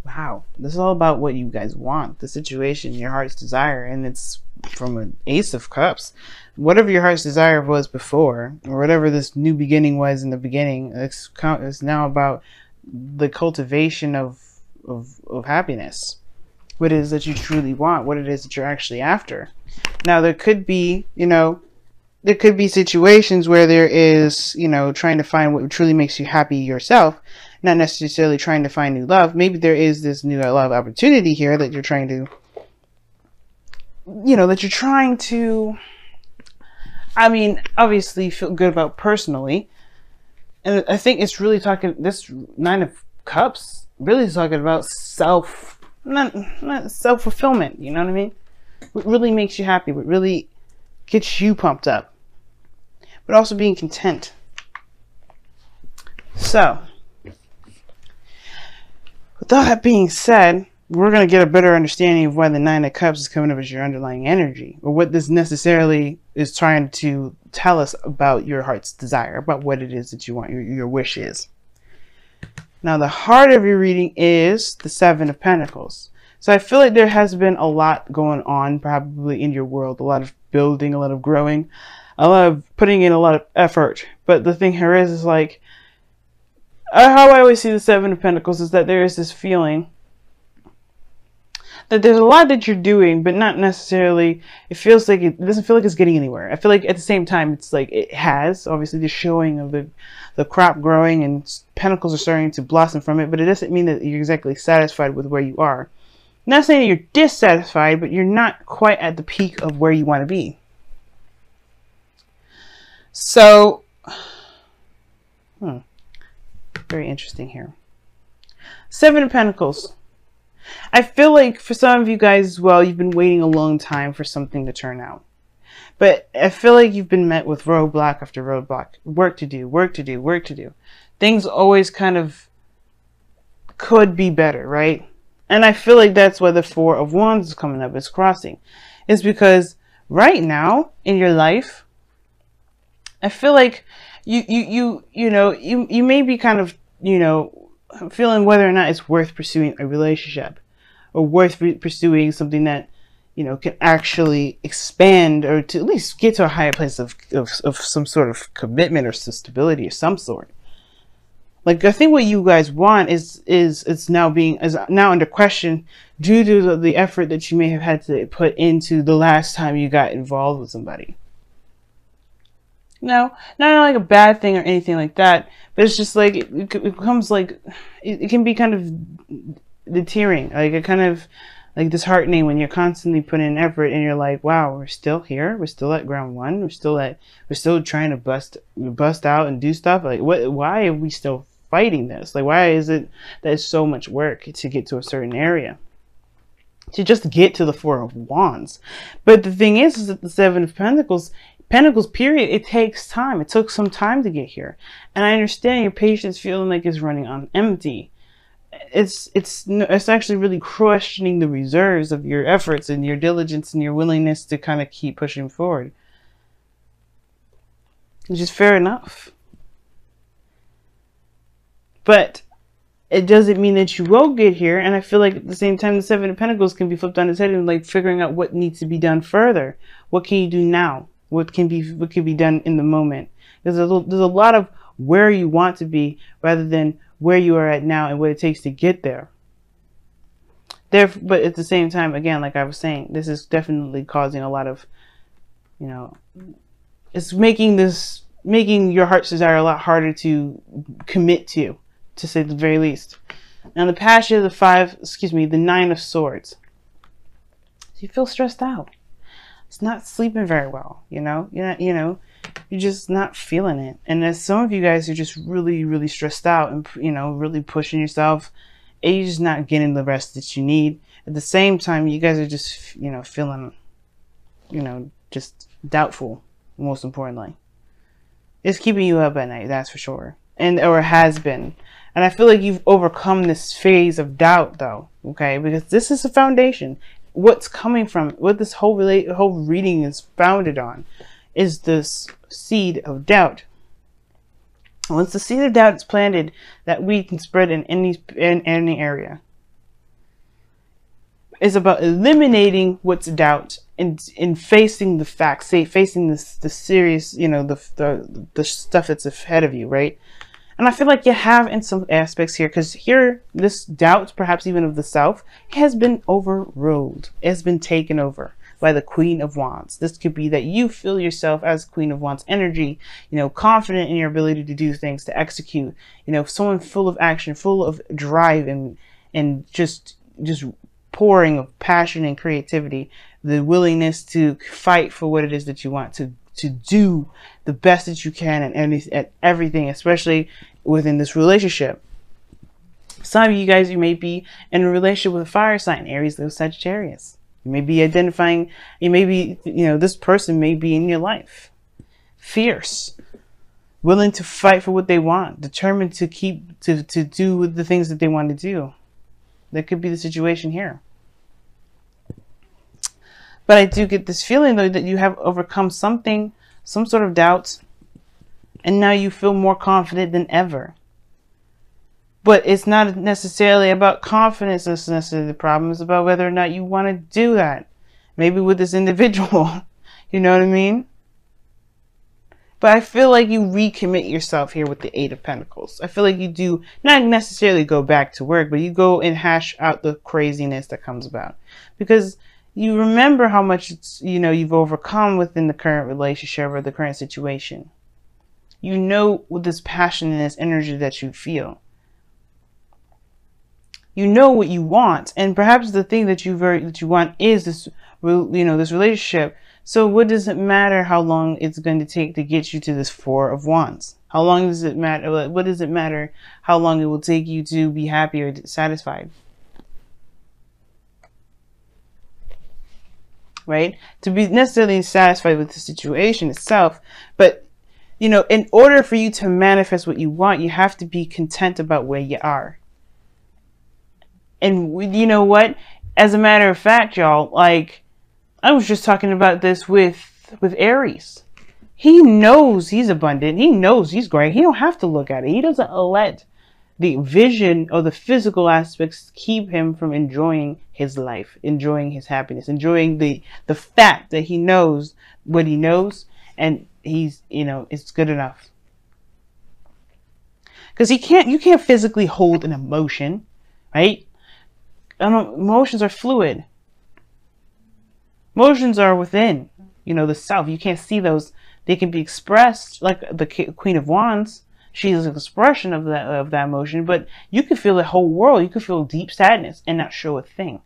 Wow, this is all about what you guys want, the situation, your heart's desire, and it's from an Ace of Cups. Whatever your heart's desire was before, or whatever this new beginning was in the beginning, it's now about the cultivation of happiness. What it is that you truly want, what it is that you're actually after. Now, there could be, there could be situations where there is, trying to find what truly makes you happy yourself, not necessarily trying to find new love. Maybe there is this new love opportunity here that you're trying to, I mean, obviously feel good about personally. And I think it's really talking, this Nine of Cups really is talking about not self-fulfillment, you know what I mean? What really makes you happy, what really gets you pumped up, but also being content. So, with all that being said, we're going to get a better understanding of why the Nine of Cups is coming up as your underlying energy, or what this necessarily is trying to tell us about your heart's desire, about what it is that you want, your wish is. Now, the heart of your reading is the Seven of Pentacles. So I feel like there has been a lot going on probably in your world, a lot of building, a lot of growing, a lot of putting in a lot of effort. But the thing here is like, how I always see the Seven of Pentacles is that there is this feeling that there's a lot that you're doing, but not necessarily, it feels like it doesn't feel like it's getting anywhere. I feel like at the same time, it's like it has, obviously the showing of the crop growing and pentacles are starting to blossom from it, but it doesn't mean that you're exactly satisfied with where you are. I'm not saying that you're dissatisfied, but you're not quite at the peak of where you want to be. So, very interesting here. Seven of Pentacles. I feel like for some of you guys as well, you've been waiting a long time for something to turn out. But I feel like you've been met with roadblock after roadblock. Work to do, work to do, work to do. Things always kind of could be better, right? And I feel like that's why the Four of Wands is coming up, it's crossing. It's because right now in your life, I feel like you may be kind of, feeling whether or not it's worth pursuing a relationship or worth pursuing something that, can actually expand or to at least get to a higher place of some sort of commitment or stability of some sort. Like, I think what you guys want is now under question due to the effort that you may have had to put into the last time you got involved with somebody. No, not like a bad thing or anything like that, but it's just like it becomes like it can be kind of deterring, like it kind of like disheartening when you're constantly putting in effort and you're like, wow, we're still here, we're still at ground one, we're still trying to bust out and do stuff. Like, why are we still fighting this? Like, why is it that it's so much work to get to a certain area, to just get to the Four of Wands? But the thing is that the Seven of Pentacles period, it takes time. It took some time to get here, and I understand your patience feeling like it's running on empty. It's actually really questioning the reserves of your efforts and your diligence and your willingness to kind of keep pushing forward, which is fair enough. But it doesn't mean that you will get here. And I feel like at the same time, the Seven of Pentacles can be flipped on its head and like figuring out what needs to be done further. What can you do now? What can be done in the moment? There's a lot of where you want to be rather than where you are at now and what it takes to get there. But at the same time, again, like I was saying, this is definitely causing a lot of, it's making your heart's desire a lot harder to commit to say the very least. Now the passion of the Nine of Swords. So you feel stressed out. It's not sleeping very well, you're just not feeling it. And as some of you guys are just really, really stressed out and, really pushing yourself, and you're just not getting the rest that you need. At the same time, you guys are just, feeling, just doubtful, most importantly. It's keeping you up at night, that's for sure. Or has been. And I feel like you've overcome this phase of doubt, though, okay? Because this is a foundation. What's coming from, what this whole reading is founded on, is this seed of doubt. Once the seed of doubt is planted, that weed can spread in any area. It's about eliminating what's doubt and facing the facts, facing the serious, the stuff that's ahead of you, right? And I feel like you have in some aspects here, because here, this doubt, perhaps even of the self, has been overruled. It has been taken over by the Queen of Wands. This could be that you feel yourself as Queen of Wands energy, confident in your ability to do things, to execute, someone full of action, full of drive and just pouring of passion and creativity, the willingness to fight for what it is that you want, to do the best that you can at everything, especially within this relationship. Some of you guys, you may be in a relationship with a fire sign, Aries, Leo, Sagittarius. You may be identifying, this person may be in your life. Fierce, willing to fight for what they want, determined to do the things that they want to do. That could be the situation here. But I do get this feeling, though, that you have overcome something, some sort of doubt, and now you feel more confident than ever. But it's not necessarily about confidence that's necessarily the problem. It's about whether or not you want to do that. Maybe with this individual. You know what I mean? But I feel like you recommit yourself here with the Eight of Pentacles. I feel like you do not necessarily go back to work, but you go and hash out the craziness that comes about. Because you remember how much you've overcome within the current relationship or the current situation. You know, with this passion and this energy that you feel. You know what you want, and perhaps the thing that you want is this, this relationship. So what does it matter how long it's going to take to get you to this Four of Wands? How long does it matter? What does it matter how long it will take you to be happy or satisfied? Right? To be necessarily satisfied with the situation itself. But, in order for you to manifest what you want, you have to be content about where you are. And you know what? As a matter of fact, y'all, like, I was just talking about this with Aries. He knows he's abundant. He knows he's great. He don't have to look at it. He doesn't let the vision or the physical aspects keep him from enjoying his life, enjoying his happiness, enjoying the fact that he knows what he knows, and he's, it's good enough. Because you can't physically hold an emotion, right? Emotions are fluid. Emotions are within, the self. You can't see those. They can be expressed like the Queen of Wands. She's an expression of that emotion, but you could feel the whole world. You could feel deep sadness and not show a thing.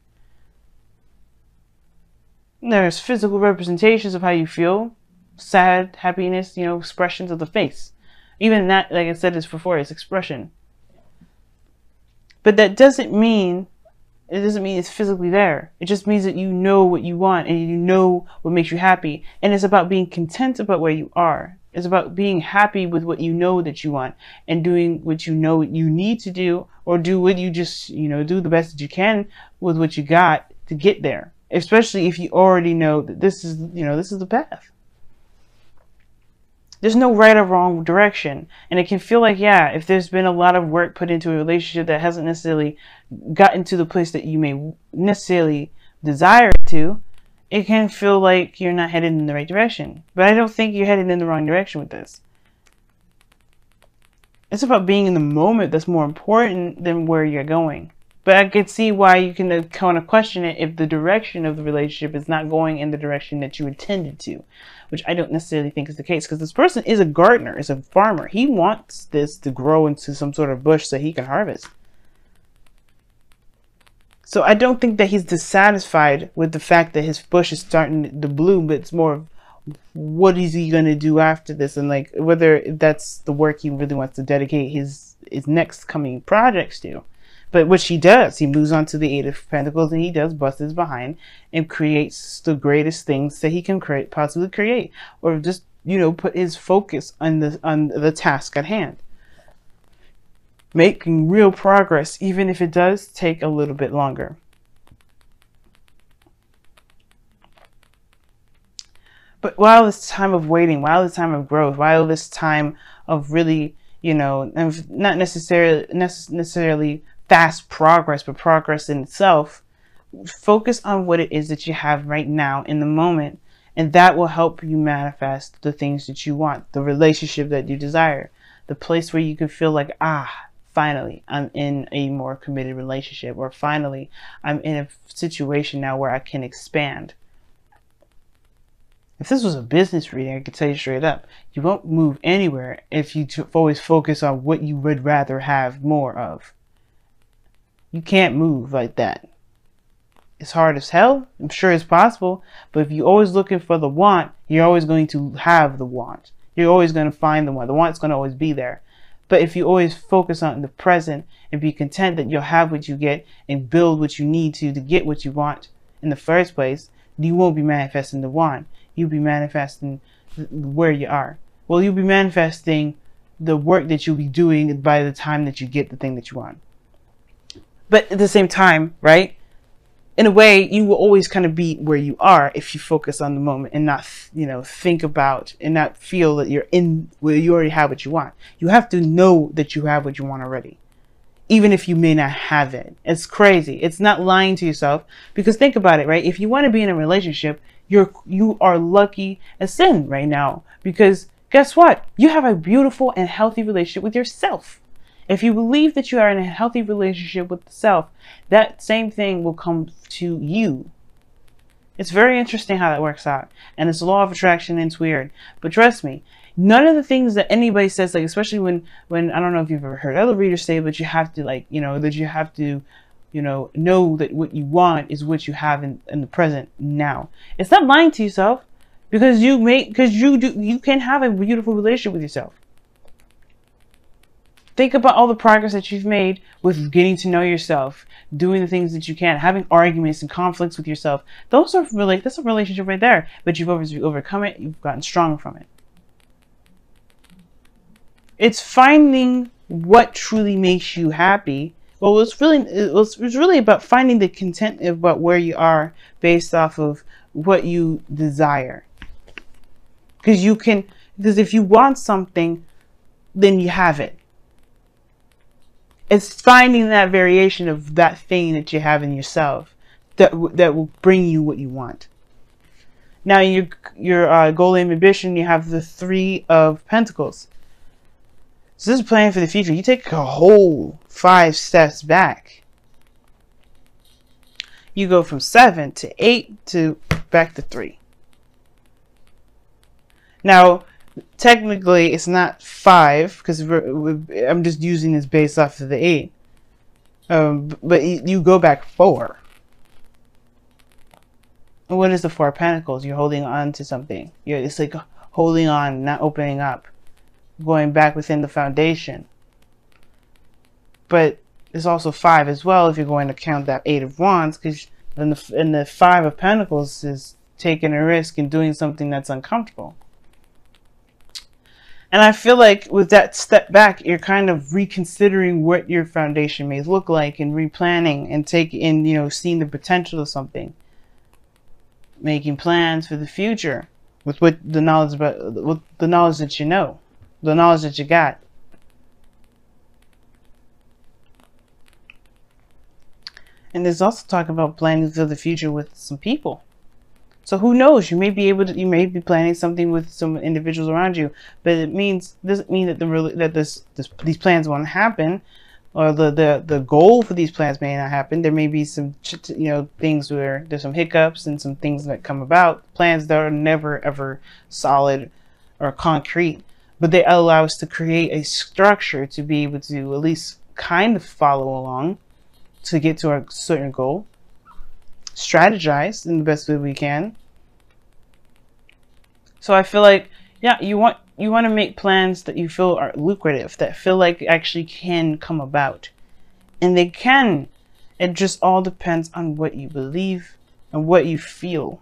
There's physical representations of how you feel. Sad, happiness, expressions of the face. Even that, like I said this before, is expression. But that doesn't mean it's physically there. It just means that you know what you want and you know what makes you happy. And it's about being content about where you are. It's about being happy with what you know that you want and doing what you know you need to do, or do what you just, do the best that you can with what you got to get there. Especially if you already know that this is the path. There's no right or wrong direction. And it can feel like, if there's been a lot of work put into a relationship that hasn't necessarily gotten to the place that you may necessarily desire it to, it can feel like you're not headed in the right direction. But I don't think you're headed in the wrong direction with this. It's about being in the moment that's more important than where you're going. But I could see why you can kind of question it if the direction of the relationship is not going in the direction that you intended to, which I don't necessarily think is the case, because this person is a gardener, is a farmer. He wants this to grow into some sort of bush so he can harvest. So I don't think that he's dissatisfied with the fact that his bush is starting to bloom, but it's more of what is he going to do after this, and like whether that's the work he really wants to dedicate his next coming projects to. But which he does. He moves on to the Eight of Pentacles, and he does bust his behind and creates the greatest things that he can possibly create, or just put his focus on the task at hand, making real progress, even if it does take a little bit longer. But while this time of waiting, while this time of growth, while this time of really, not necessarily fast progress, but progress in itself, Focus on what it is that you have right now in the moment, and that will help you manifest the things that you want, the relationship that you desire, the place where you can feel like, finally, I'm in a more committed relationship, or finally, I'm in a situation now where I can expand. If this was a business reading, I could tell you straight up, you won't move anywhere if you always focus on what you would rather have more of. You can't move like that. It's hard as hell. I'm sure it's possible. But if you're always looking for the want, you're always going to have the want. You're always going to find the want. The want's going to always be there. But if you always focus on the present and be content that you'll have what you get and build what you need to get what you want in the first place, you won't be manifesting the want. You'll be manifesting where you are. Well, you'll be manifesting the work that you'll be doing by the time that you get the thing that you want. But at the same time, right? In a way, you will always kind of be where you are if you focus on the moment and not, think about and not feel that you're in where you already have what you want. You have to know that you have what you want already, even if you may not have it. It's crazy. It's not lying to yourself, because think about it, right? If you want to be in a relationship, you are lucky as sin right now, because guess what? You have a beautiful and healthy relationship with yourself. If you believe that you are in a healthy relationship with the self, that same thing will come to you. It's very interesting how that works out. And it's a law of attraction, and it's weird. But trust me, none of the things that anybody says, like, especially when I don't know if you've ever heard other readers say, but you have to, that you have to, know that what you want is what you have in the present now. It's not lying to yourself, because you can have a beautiful relationship with yourself. Think about all the progress that you've made with getting to know yourself, doing the things that you can, having arguments and conflicts with yourself. That's a relationship right there. But you've overcome it. You've gotten stronger from it. It's finding what truly makes you happy. Well, it's really about finding the content about where you are based off of what you desire. Because if you want something, then you have it. It's finding that variation of that thing that you have in yourself that will bring you what you want. Now, in your goal and ambition, you have the 3 of Pentacles. So this is planning for the future. You take a whole 5 steps back. You go from 7 to 8 to back to 3. Now, technically, it's not 5, because I'm just using this based off of the 8. But you go back 4. And what is the 4 of Pentacles? You're holding on to something. It's like holding on, not opening up, going back within the foundation. But it's also 5 as well if you're going to count that 8 of Wands, because in the 5 of Pentacles is taking a risk and doing something that's uncomfortable. And I feel like with that step back, you're kind of reconsidering what your foundation may look like, and replanning and seeing the potential of something, making plans for the future with the knowledge that you know, the knowledge that you got. And there's also talk about planning for the future with some people. So who knows? You may be planning something with some individuals around you, but it doesn't mean that these plans won't happen, or the goal for these plans may not happen. There may be some things where there's some hiccups and some things that come about. Plans that are never ever solid or concrete, but they allow us to create a structure to be able to at least kind of follow along to get to a certain goal. Strategize in the best way we can. So I feel like, yeah, you want to make plans that you feel are lucrative, that feel like actually can come about. And they can. It just all depends on what you believe and what you feel.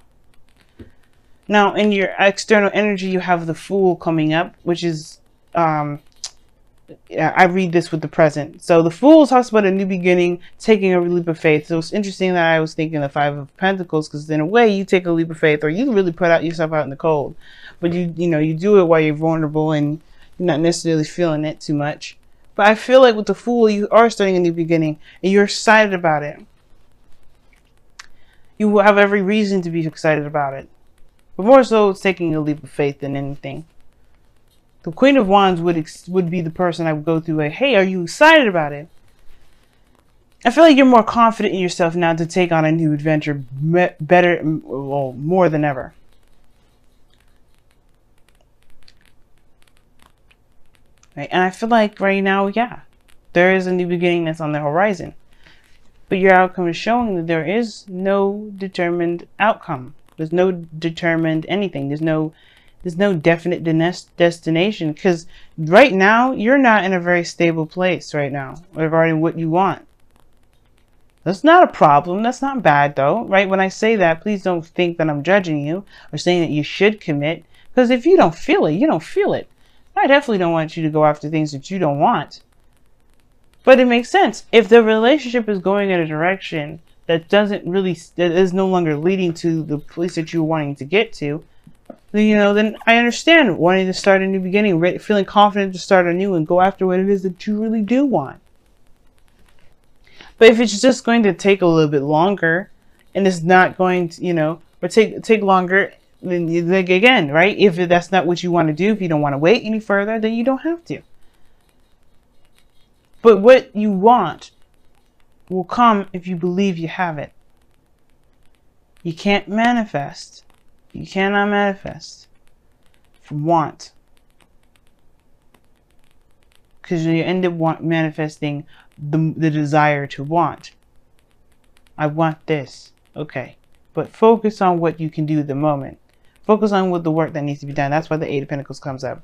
Now, in your external energy, you have the Fool coming up, which is I read this with the present. So the Fool talks about a new beginning, taking a leap of faith. So it's interesting that I was thinking the 5 of Pentacles, because in a way you take a leap of faith, or you really put yourself out in the cold, but you do it while you're vulnerable and you're not necessarily feeling it too much. But I feel like with the Fool, you are starting a new beginning and you're excited about it. You will have every reason to be excited about it. But more so, it's taking a leap of faith than anything. The Queen of Wands would be the person I would go through like, hey, are you excited about it? I feel like you're more confident in yourself now to take on a new adventure better, well, more than ever. Right? And I feel like right now, yeah, there is a new beginning that's on the horizon. But your outcome is showing that there is no determined outcome. There's no determined anything. There's no definite destination. Because right now, you're not in a very stable place right now regarding what you want. That's not a problem. That's not bad, though, right? When I say that, please don't think that I'm judging you or saying that you should commit. Because if you don't feel it, you don't feel it. I definitely don't want you to go after things that you don't want. But it makes sense. If the relationship is going in a direction that that is no longer leading to the place that you're wanting to get to, then, then I understand wanting to start a new beginning, feeling confident to start anew and go after what it is that you really do want. But if it's just going to take a little bit longer and it's not going to, or take longer, then again, right? If that's not what you want to do, if you don't want to wait any further, then you don't have to. But what you want will come if you believe you have it. You can't manifest. You cannot manifest from want. Because you end up manifesting the desire to want. I want this. Okay. But focus on what you can do at the moment. Focus on what the work that needs to be done. That's why the Eight of Pentacles comes up.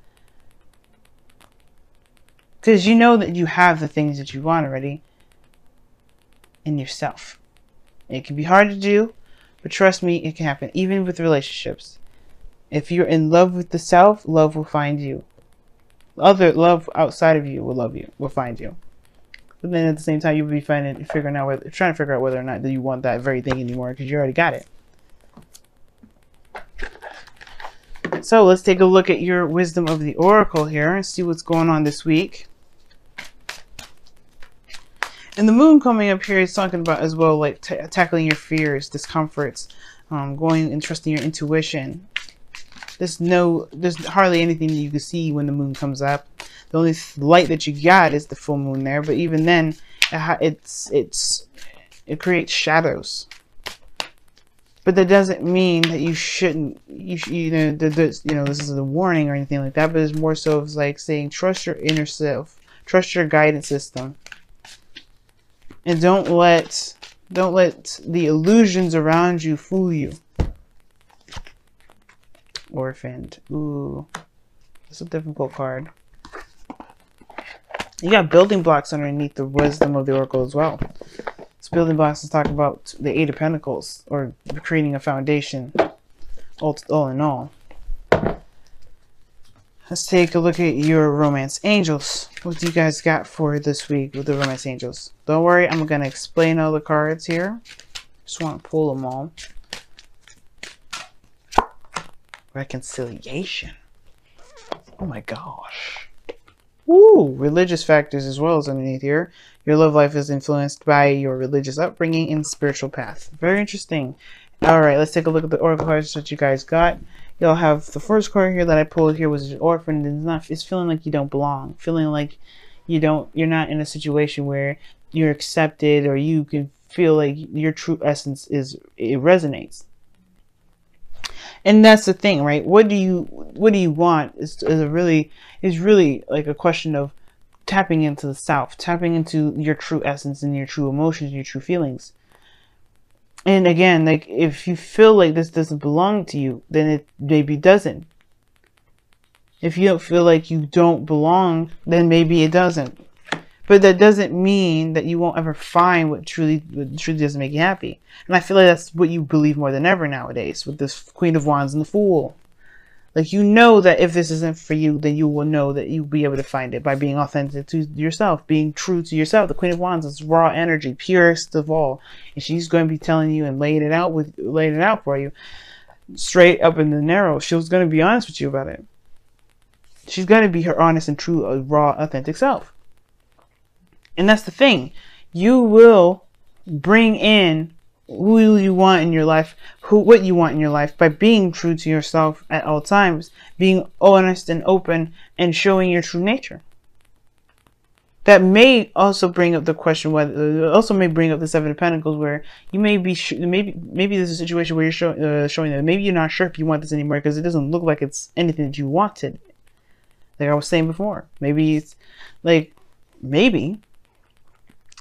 Because you know that you have the things that you want already in yourself. It can be hard to do, but trust me, it can happen. Even with relationships. If you're in love with the self, love will find you. Other love outside of you will love you, will find you. But then at the same time, you'll be trying to figure out whether or not that you want that very thing anymore, because you already got it. So let's take a look at your wisdom of the oracle here and see what's going on this week. And the moon coming up here is talking about as well, like tackling your fears, discomforts, going and trusting your intuition. There's hardly anything that you can see when the moon comes up. The only light that you got is the full moon there, but even then, it creates shadows. But that doesn't mean that you shouldn't. This is a warning or anything like that. But it's more so of like saying, trust your inner self, trust your guidance system, and don't let the illusions around you fool you. Orphaned. Ooh, that's a difficult card. You got building blocks underneath the wisdom of the oracle as well. This building blocks is talking about the Eight of Pentacles, or creating a foundation, all in all. Let's take a look at your romance angels. What do you guys got for this week with the romance angels? Don't worry, I'm going to explain all the cards here. Just want to pull them all. Reconciliation. Oh my gosh. Woo! Religious factors as well as underneath here. Your love life is influenced by your religious upbringing and spiritual path. Very interesting. Alright, let's take a look at the oracle cards that you guys got. You'll have the first card here that I pulled here was orphan. It's feeling like you don't belong. Feeling like you're not in a situation where you're accepted, or you can feel like your true essence it resonates. And that's the thing, right? What do you want is really like a question of tapping into the self, tapping into your true essence and your true emotions, your true feelings. And again, like if you feel like this doesn't belong to you, then it maybe doesn't. If you don't feel like you don't belong, then maybe it doesn't. But that doesn't mean that you won't ever find what truly doesn't make you happy. And I feel like that's what you believe more than ever nowadays with this Queen of Wands and the Fool. Like, you know that if this isn't for you, then you will know that you'll be able to find it by being authentic to yourself, being true to yourself. The Queen of Wands is raw energy, purest of all. And she's going to be telling you and laying it out for you straight up in the narrow. She's going to be honest with you about it. She's going to be her honest and true, raw, authentic self. And that's the thing. You will bring in who you want in your life, what you want in your life, by being true to yourself at all times, being honest and open, and showing your true nature. That may also bring up the question whether, also may bring up the Seven of Pentacles, where you may be maybe there's a situation where you're showing that maybe you're not sure if you want this anymore because it doesn't look like it's anything that you wanted. Like I was saying before, maybe it's like maybe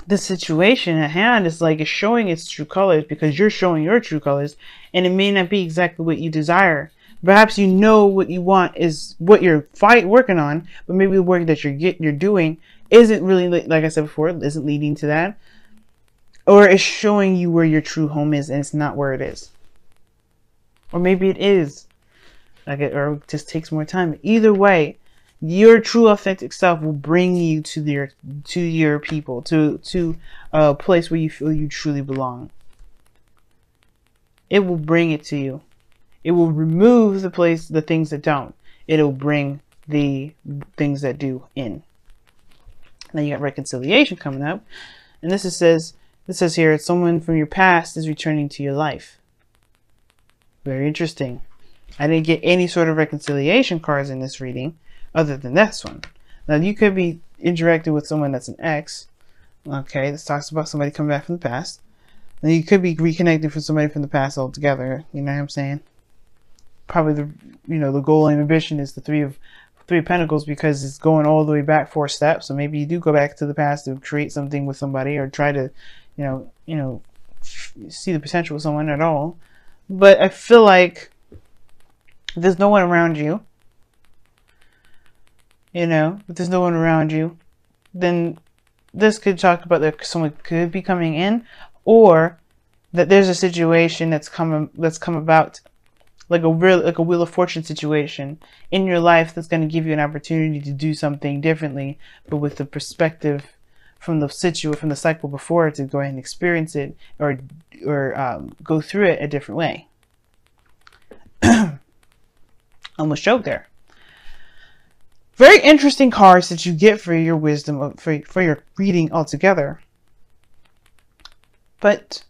the situation at hand is like it's showing its true colors because you're showing your true colors, and it may not be exactly what you desire. Perhaps you know what you want is what you're working on, but maybe the work that you're doing isn't really, like I said before, isn't leading to that, or it's showing you where your true home is and it's not where it is, or maybe it is, or it just takes more time. Either way, your true authentic self will bring you to your people, to a place where you feel you truly belong. It will bring it to you. It will remove the things that don't. It'll bring the things that do in. Now you got reconciliation coming up, and this says here, someone from your past is returning to your life. Very interesting. I didn't get any sort of reconciliation cards in this reading, other than this one. Now you could be interacting with someone that's an ex. Okay, this talks about somebody coming back from the past. Now you could be reconnecting with somebody from the past altogether. You know what I'm saying? Probably the goal and ambition is the Three of Pentacles, because it's going all the way back 4 steps. So maybe you do go back to the past to create something with somebody, or try to, see the potential with someone at all. But I feel like there's no one around you. If there's no one around you, then this could talk about that someone could be coming in, or that there's a situation that's come about, like a Wheel of Fortune situation in your life, that's going to give you an opportunity to do something differently, but with the perspective from the cycle before, to go ahead and experience it, or go through it a different way. Almost choked there. Very interesting cards that you get for your wisdom, for your reading altogether. But,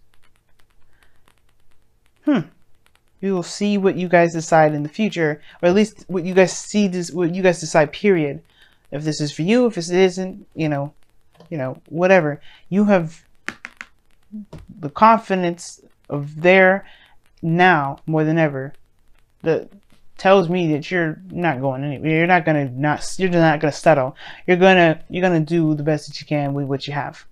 we will see what you guys decide in the future, or at least what you guys decide, period. If this is for you, if it isn't, whatever. You have the confidence of there now more than ever that tells me that you're not going anywhere. You're not gonna settle. You're gonna do the best that you can with what you have.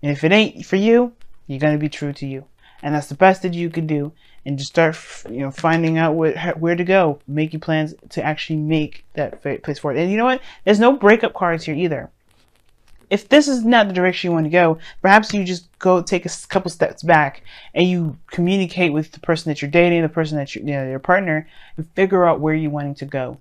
And if it ain't for you, you're gonna be true to you. And that's the best that you can do. And just start, finding out where to go, making plans to actually make that place forward. And you know what? There's no breakup cards here either. If this is not the direction you want to go, perhaps you just take a couple steps back and you communicate with the person that you're dating, the person that your partner, and figure out where you're wanting to go.